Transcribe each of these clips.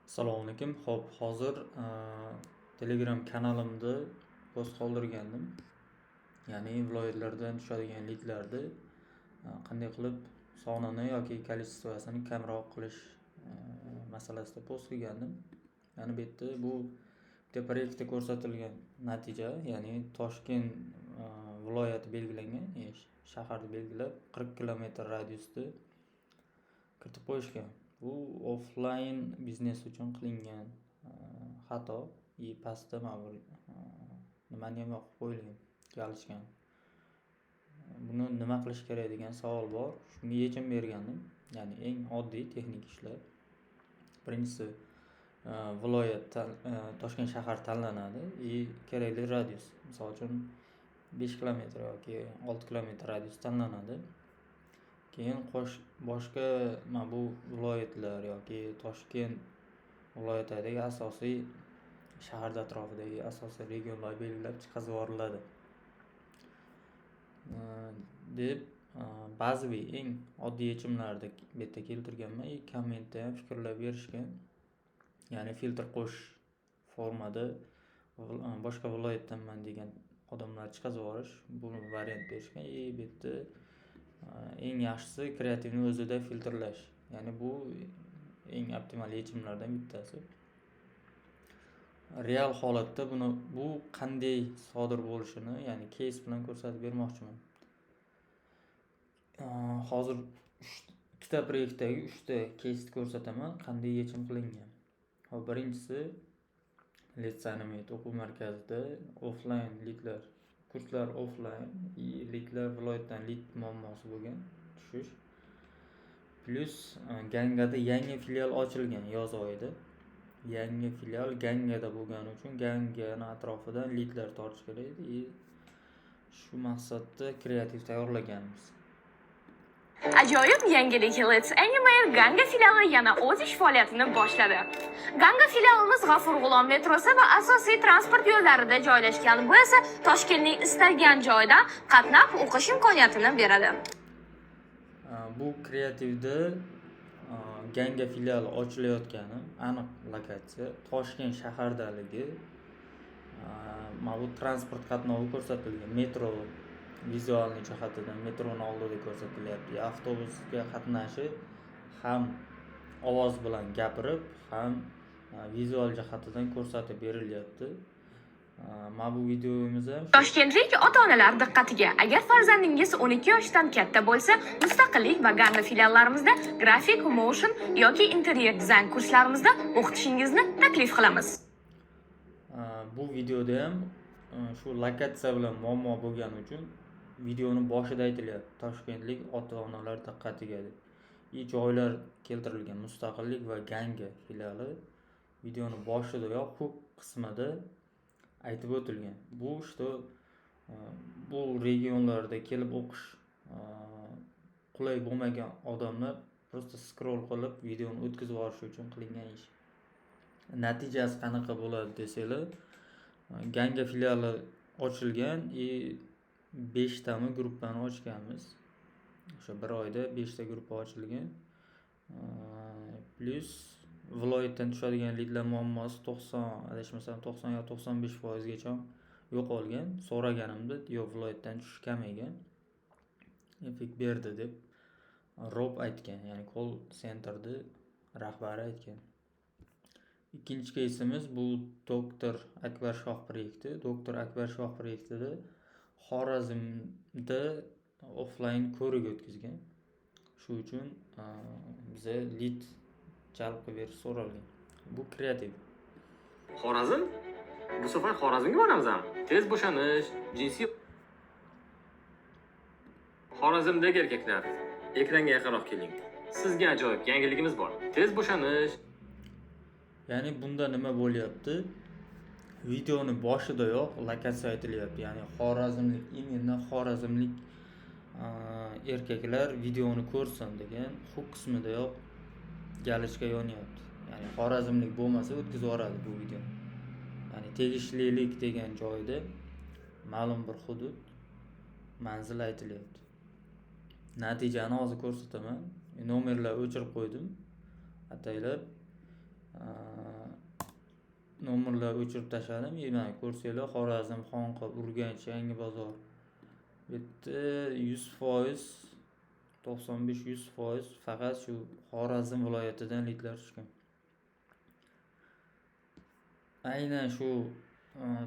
Assalomu alaykum. Xo'p, hozir Telegram kanalimda post qoldirgandim. Ya'ni viloyatlardan tushadigan lidlarni qanday qilib sonini yoki kolичествосini kamroq qilish masalasida post qilgandim. Ya'ni bu yerda bu bitta proyektda ko'rsatilgan natija, ya'ni Toshkent viloyati belgilangan, shaharni belgilab 40 kilometr radiusda kiritib qo'yishgan. Bu offline biznes uchun qilingan xato. Pastda mana bu nimani ham yoqib qo'yilgan, galishgan. Buni nima qilish kerak degan savol bor. Shunga yechim bergandim. Ya'ni eng oddiy texnik ishlar. Birinchisi, viloyat Toshkent shahar tanlanadi kerakli radius. Misol uchun 5 kilometr yoki 6 kilometr radius tanlanadi. Keyin boshqa mana bu viloyatlar yoki Toshkent viloyatidagi asosiy shaharda atrofidagi asosiy regionlar belgilab chiqazib yuboriladi. Deb ba'ziviy eng oddiy yechimlarni bu yerda keltirganman. Kommentda ham fikrlab berishgan. Ya'ni filtr qo'sh formada boshqa viloyatdanman degan odamlar chiqazib yuborish, bu variant berishgan. Bu yerda eng yaxshisi kreativni o'zida filtrlash. Ya'ni bu eng optimal yechimlardan bittasi. Real holatda bu qanday sodir bo'lishini, ya'ni case bilan ko'rsatib bermoqchiman. Hozir ikkita proyektdagi 3 ta case ko'rsataman, qanday yechim qilingan. Hop, birinchisi Let's Animate o'quv markazida offline lidlar, kurslar offline, lidlar viloyatdan lid muammosi bo'lgan, tushish. Plus Gangada yangi filial ochilgan yoz oyida. Yangi filial Gangada bo'lgani uchun Gangani atrofidan lidlar tortish kerak edi. Shu maqsadda kreativ tayyorlaganmiz. Ajoyib yangilik, Let's Animate Ganga filiali yana o'z ish faoliyatini boshladi. Ganga filialimiz G'afur G'ulom metrosi va asosiy transport yo'llarida joylashgan. Bu esa Toshkentning istalgan joyidan qatnab o'qish imkoniyatini beradi. Bu kreativda Ganga filiali ochilayotgani aniq lokatsiya Toshkent shahardaligi. Mana bu transport qatnovi ko'rsatilgan, metro vizualniy jihatidan metroni oldida ko'rsatilyapti. Avtobusga qatnashi ham ovoz bilan gapirib, ham vizual jihatidan ko'rsatib berilyapti. Mana bu videomiz ham Toshkentlik ota-onalar diqqatiga. Agar farzandingiz 12 yoshdan katta bo'lsa, Mustaqillik va Ganga filiallarimizda grafik, motion yoki interyer dizayn kurslarimizda o'qitishingizni taklif qilamiz. Bu videoda ham shu lokatsiya bilan muammo bo'lgani uchun videoni boshida aytilyapti. Toshkentlik ota-onalar diqqatiga deb. Joylar keltirilgan Mustaqillik va Ganga filiali videoni boshida yo'q, ko'p qismida aytib o'tilgan. Bu regionlarda kelib o'qish qulay bo'lmagan odamlar просто scroll qilib videoni o'tkazib yuborish uchun qilingan ish. Natijasi qanaqa bo'ladi desanglar, Ganga filiali ochilgan, 5 tami gruppani ochganmiz. O'sha bir oyda 5 ta gruppa ochilgan. Plus viloyatdan tushadigan lidlar muammosi 90 yo 95% gacha yo'qolgan. So'raganimda, yo'q, viloyatdan tushish kamaygan. Effekt berdi deb Rob aytgan, ya'ni call centerni rahbari aytgan. Ikkinchi keysimiz bu Doktor Akbar Shoh proyekti. Doktor Akbar Shoh proyektida Xorazmda offline ko'rik o'tkazgan. Shu uchun biza lid jalb qilib berish so'ralgan. Bu kreativ. Xorazm? Bu safar Xorazmga boramiz ham. Tez bo'shanish, jinsiy. Xorazmdagi erkaklar, ekranga yaqinroq keling. Sizga ajoyib yangiligimiz bor. Tez bo'shanish. Ya'ni bunda nima bo'lyapti? Videoni boshidayoq lokatsiya aytilyapti. Ya'ni Xorazmlik, imенно Xorazmlik erkaklar videoni ko'rsin degan hook qismidayoq galishga yonyapti. Ya'ni Xorazmlik bo'lmasa o'tkazib yuboradi bu video. Ya'ni tegishlilik degan joyda ma'lum bir hudud, manzil aytilyapti. Natijani hozir ko'rsataman. Nomerlar o'chirib qo'ydim. Ataylab nomerlar o'chirib tashladim. Mana ko'rsanglar, Xorazm, Xonqa, Urganch, Yangi bozor. Bu yerda 100%, 95-100% faqat shu Xorazm viloyatidan lidlar tushgan. Aynan shu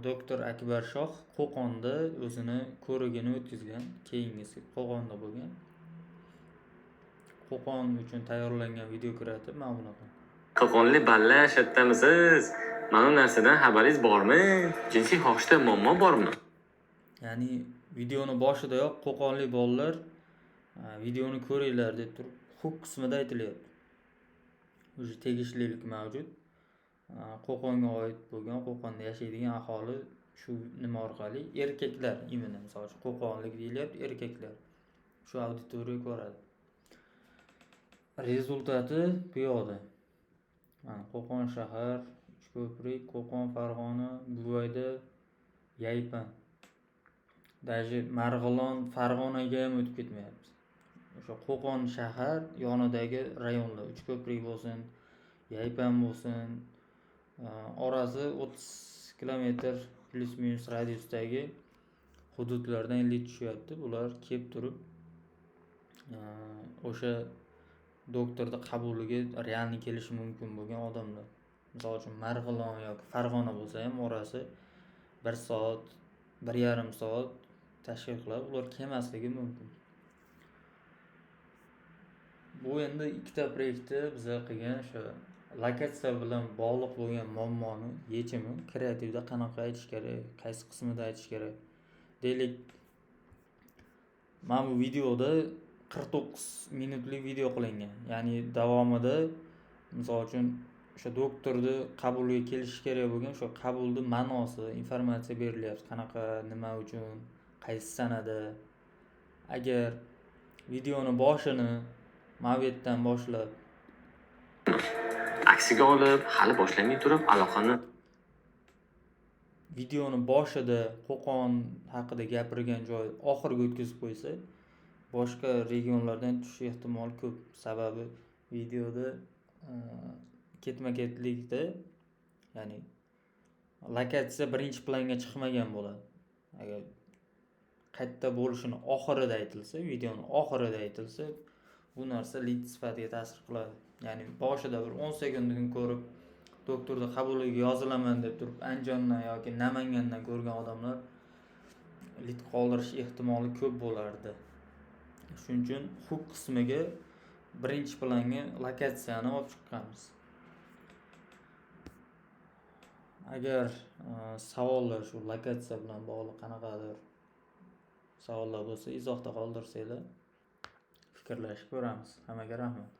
doktor Akbar Shoh Qo'qonda o'zini ko'rigini o'tkazgan. Keyingisi Qo'qonda bo'lgan. Qo'qon uchun tayyorlangan video kiratib, mana bunaqa. Qo'qonli balla shattamisiz? Mana bu narsadan xabaringiz bormi? Jinsiy xohishda muammo bormi? Ya'ni videoni boshidayoq Qo'qonli bolalar videoni ko'ringlar deb turib, huk qismida aytilyapti. O'sha tegishlilik mavjud. Qo'qonga oid bo'lgan, Qo'qonda yashaydigan aholi shu nima orqali erkaklar, imini misol uchun Qo'qonlik deyilyapti, erkaklar shu auditoriya ko'radi. Rezultati bu yoqda. Mana Qo'qon shahar, Uchko'prik, Qo'qon, Farg'ona, Buvayda, Yaypan. Даже Marg'ilon, Farg'onaga ham o'tib ketmayapti. O'sha Qo'qon shahar yonidagi rayonlar, Uchko'prik bo'lsin, Yaypan bo'lsin, orasi 30 kilometr plus minus radiusdagi hududlardan lit tushyapti. Bular kelib turib o'sha doktorda qabuliga realni kelishi mumkin bo'lgan odamlar. Misol uchun Marg'ilon yoki Farg'ona bo'lsa ham orasi 1 soat, 1,5 soat tashkil qilib, ular kelmasligi mumkin. Bu endi ikkita proyektda biza qilgan o'sha lokatsiya bilan bog'liq bo'lgan muammoni yechimi kreativda qanaqa aytish kerak, qaysi qismida aytish kerak. Deylik, mana bu videoda 49 minutlik video qilingan. Ya'ni davomida misol uchun o'sha doktorni qabuliga kelish kerak bo'lgan o'sha qabulning ma'nosi, informatsiya berilyapti. Qanaqa, nima uchun, qaysi sanada. Agar videoni boshini mana bu yerdan boshlab Aksiga olib, hali boshlamay turib aloqani videoni boshida Qo'qon haqida gapirgan joy oxiriga o'tkazib qo'ysa, boshqa regionlardan tushish ehtimoli ko'p. Sababi videoda ketma-ketlikda, ya'ni lokatsiya birinchi planga chiqmagan bo'ladi. Agar qayerda bo'lishini oxirida aytilsa, videoni oxirida aytilsa, bu narsa lead sifatiga ta'sir qiladi. Ya'ni boshida bir 10 sekundini ko'rib, doktorda qabuliga yozilaman deb turib, Andijondan yoki Namangandan ko'rgan odamlar lead qoldirish ehtimoli ko'p bo'lardi. Shuning uchun huk qismiga birinchi planga lokatsiyani olib chiqqanmiz. Agar savollar shu lokatsiya bilan bog'liq qanaqadir savollar bo'lsa, izohda qoldirsanglar, fikrlashib ko'ramiz. Hammaga rahmat.